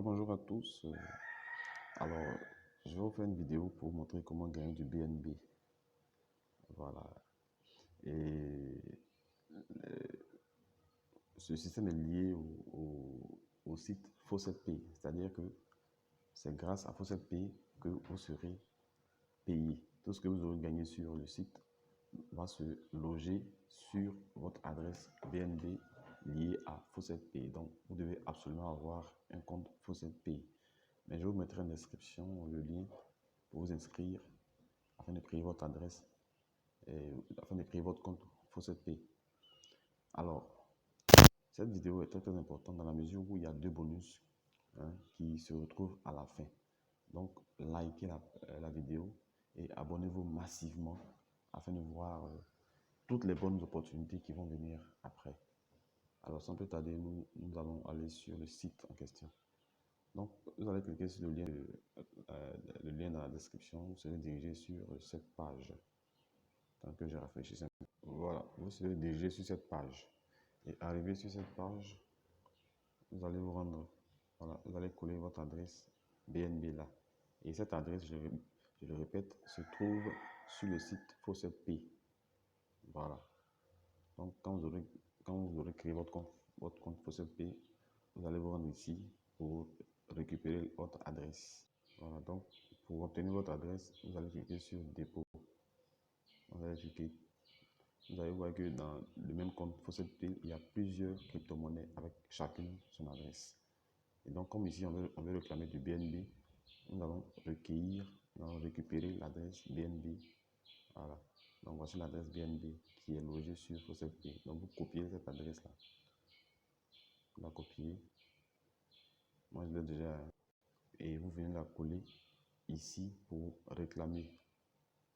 Bonjour à tous. Alors, je vais vous faire une vidéo pour vous montrer comment gagner du BNB. Voilà. Et ce système est lié au site Faucet-Pay. C'est-à-dire que c'est grâce à Faucet-Pay que vous serez payé. Tout ce que vous aurez gagné sur le site va se loger sur votre adresse BNB liée à Faucet-Pay. Donc, vous devez absolument avoir un compte Faucet-Pay. Mais je vous mettrai en description le lien pour vous inscrire afin de créer votre adresse et afin de créer votre compte Faucet-Pay. Alors, cette vidéo est très importante dans la mesure où il y a deux bonus qui se retrouvent à la fin. Donc, likez la vidéo et abonnez-vous massivement afin de voir toutes les bonnes opportunités qui vont venir après. Alors, sans plus tarder, nous allons aller sur le site en question. Donc, vous allez cliquer sur le lien dans la description, vous serez dirigé sur cette page. Tant que j'ai réfléchi, voilà, vous serez dirigé sur cette page. Et arrivé sur cette page, vous allez vous rendre, voilà, vous allez coller votre adresse BNB là. Et cette adresse, je le répète, se trouve sur le site Faucet-Pay. Voilà. Donc, quand vous aurez créé votre compte Faucet-Pay, vous allez vous rendre ici pour récupérer votre adresse. Voilà, donc pour obtenir votre adresse, vous allez cliquer sur dépôt. Vous allez cliquer. Vous allez voir que dans le même compte Faucet-Pay, il y a plusieurs crypto-monnaies avec chacune son adresse. Et donc, comme ici, on veut réclamer du BNB, nous allons récupérer l'adresse BNB. Voilà. Donc, voici l'adresse BNB qui est logée sur Faucet-Pay. Donc, vous copiez cette adresse-là. Vous la copiez. Moi, je l'ai déjà. Et vous venez la coller ici pour réclamer.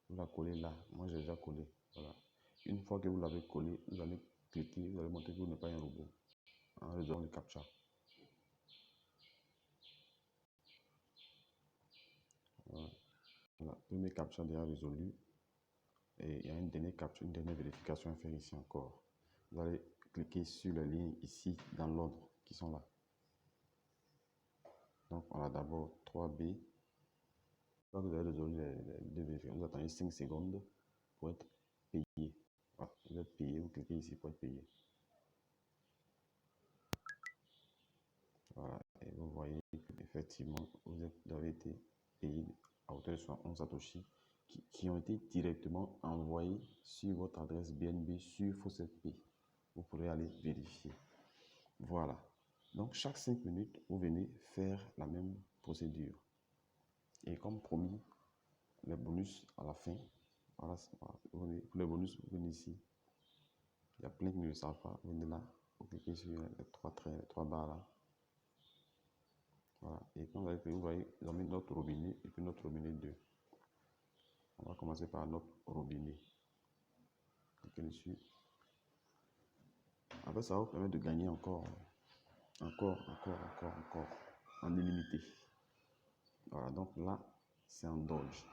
Vous la collez là. Moi, j'ai déjà collé. Voilà. Une fois que vous l'avez collé, vous allez cliquer, vous allez montrer que vous n'êtes pas un robot en résolvant le captcha. Voilà. Le premier captcha déjà résolu. Et il y a une dernière capture, une dernière vérification à faire ici encore. Vous allez cliquer sur le lien ici dans l'ordre qui sont là. Donc, on a d'abord 3B. Quand vous avez résolu les deux vérifications, vous attendez 5 secondes pour être payé. Voilà. Vous êtes payé, vous cliquez ici pour être payé. Voilà. Et vous voyez qu'effectivement, vous avez été payé à hauteur de 11 satoshi qui ont été directement envoyés sur votre adresse BNB sur Faucet-Pay. Vous pourrez aller vérifier. Voilà. Donc, chaque 5 minutes, vous venez faire la même procédure. Et comme promis, les bonus à la fin. Voilà. Pour les bonus, vous venez ici. Il y a plein qui ne le savent pas. Vous venez là. Vous cliquez sur les trois traits, les trois barres là. Voilà. Et quand vous voyez, ils ont mis notre robinet et puis notre robinet 2. On va commencer par notre robinet. Cliquez dessus. Après, ça va vous permettre de gagner encore, en illimité. Voilà, donc là, c'est en Doge.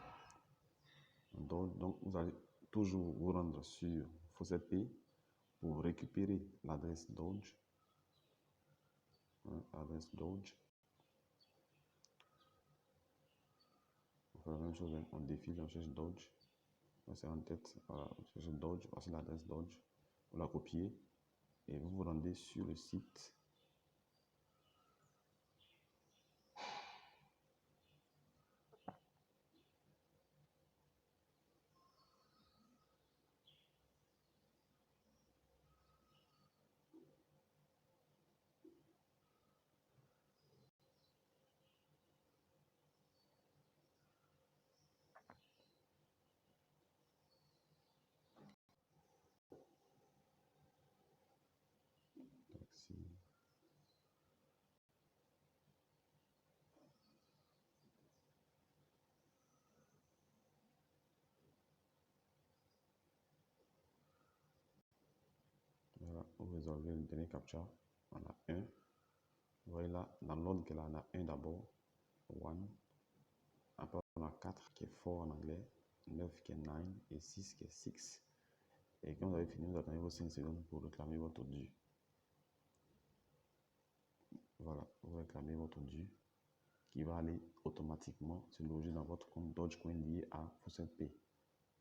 Donc, vous allez toujours vous rendre sur Faucet-Pay pour récupérer l'adresse Doge. L'adresse Doge. On fait la même chose, on défile, on cherche Doge. C'est en tête, voilà, on cherche Doge, voici l'adresse Doge. Vous la copiez et vous vous rendez sur le site. Voilà, vous résolvez le dernier captcha. On a un. Vous voyez là, dans l'ordre qu'elle en a un d'abord, 1. Après, on a 4 qui est 4 en anglais, 9 qui est 9 et 6 qui est 6. Et quand vous avez fini, vous attendez vos 5 secondes pour réclamer votre dû. Voilà, vous réclamez votre dû qui va aller automatiquement se loger dans votre compte Dogecoin lié à Faucet Pay.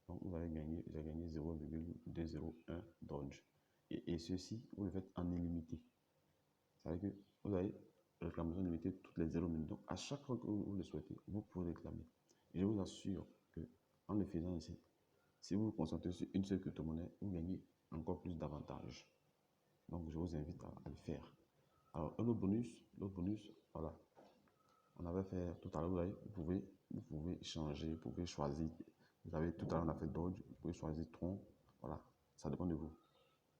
Donc, vous allez gagner, vous avez gagné 0,201 Doge. Et ceci, vous le faites en illimité. Ça veut dire que vous avez réclamation limitée toutes les 0 minutes. Donc, à chaque fois que vous le souhaitez, vous pouvez réclamer. Et je vous assure que en le faisant ici, si vous vous concentrez sur une seule crypto-monnaie, vous gagnez encore plus d'avantages. Donc, je vous invite à le faire. Alors, un autre bonus, voilà. On avait fait tout à l'heure, vous pouvez changer, vous pouvez choisir. Vous avez tout à l'heure, on a fait Doge, vous pouvez choisir Tron. Voilà, ça dépend de vous.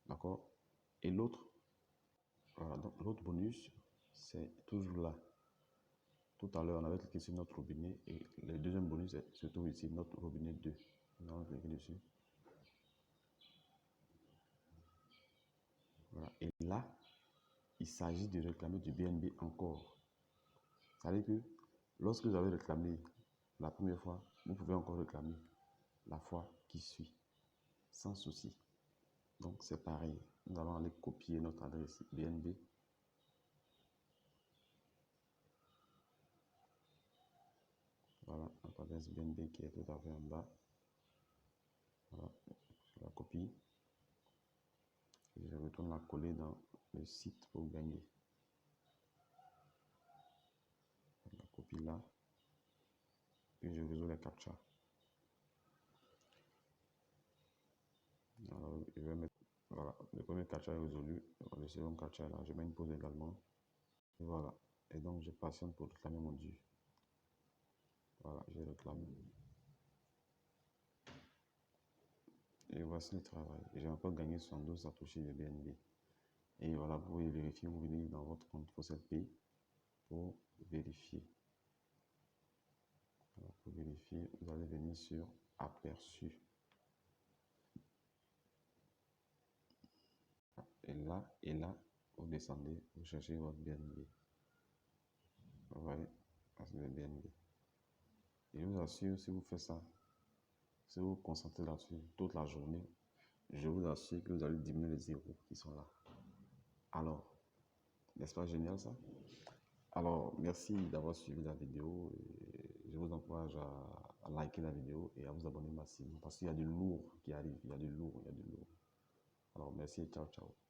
D'accord? Et l'autre, voilà, donc l'autre bonus, c'est toujours là. Tout à l'heure, on avait cliqué sur notre robinet et le deuxième bonus se trouve ici, notre robinet 2. Nous allons cliquer dessus. Voilà. Et là, il s'agit de réclamer du BNB encore. Ça veut dire que lorsque vous avez réclamé la première fois, vous pouvez encore réclamer la fois qui suit, sans souci. Donc c'est pareil. Nous allons aller copier notre adresse BNB. Voilà, notre adresse BNB qui est tout à fait en bas. Voilà, je la copie. Et je retourne la coller dans le site pour gagner. Je la copie là. Puis je résous les captcha. Alors, je vais mettre, voilà, le premier captcha est résolu. Le second captcha est là. Je mets une pause également. Et voilà. Et donc, je patiente pour réclamer mon dû. Voilà, j'ai réclamé. Et voici le travail. J'ai encore gagné 72 satoshi de BNB. Et voilà, vous pouvez vérifier, vous venez dans votre compte Faucet Pay pour vérifier. Voilà, pour vérifier, vous allez venir sur Aperçu. Et là, vous descendez, vous cherchez votre BNB. Vous voyez, c'est le BNB. Et je vous assure, si vous faites ça, si vous vous concentrez là-dessus toute la journée, je vous assure que vous allez diminuer les zéros qui sont là. Alors, n'est-ce pas génial ça? Alors, merci d'avoir suivi la vidéo. Et je vous encourage à liker la vidéo et à vous abonner massivement parce qu'il y a du lourd qui arrive. Il y a du lourd, il y a du lourd. Alors, merci et ciao, ciao.